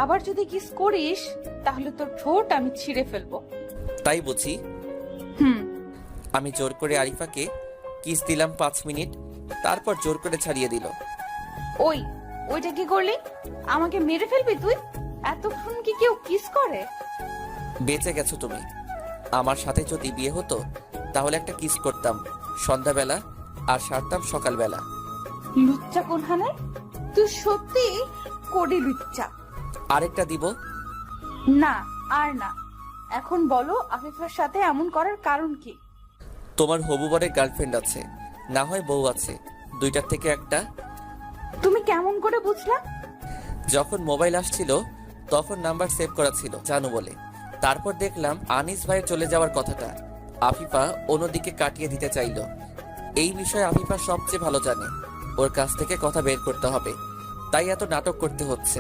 আবার যদি কিস করিস তাহলে তোর ঠোঁট আমি ছিঁড়ে ফেলবো। তাই বুঝি? হুম। আমি জোর করে আরিফাকে কিস দিলাম 5 মিনিট, তারপর জোর করে ছাড়িয়ে দিল। ওইটা কি করলি? আমাকে মেরে ফেলবি তুই? এতক্ষণ কি কেউ কিস করে? বেঁচে গেছো তুমি। আমার সাথে যদি বিয়ে হতো তাহলে একটা কিস করতাম সন্ধ্যাবেলা আর সারতাম সকালবেলা। লুচ্চা কোনখানে? তুই সত্যি কোডি লুচ্চা। আরেকটা দিব? না, আর না। এখন বলো আফিফার সাথে এমন করার কারণ কি? তোমার হবু বরের গার্লফ্রেন্ড আছে, না হয় বউ আছে, দুইটার থেকে একটা। তুমি কেমন করে বুঝলা? যখন মোবাইল আসছিল তখন নাম্বার সেভ করা ছিল জানু বলে, তারপর দেখলাম আনিস ভাইয়ের চলে যাওয়ার কথাটা আফিফা অন্যদিকে কাটিয়ে দিতে চাইলো। এই বিষয়ে আফিফা সবচেয়ে ভালো জানে, ওর কাছ থেকে কথা বের করতে হবে, তাই এত নাটক করতে হচ্ছে।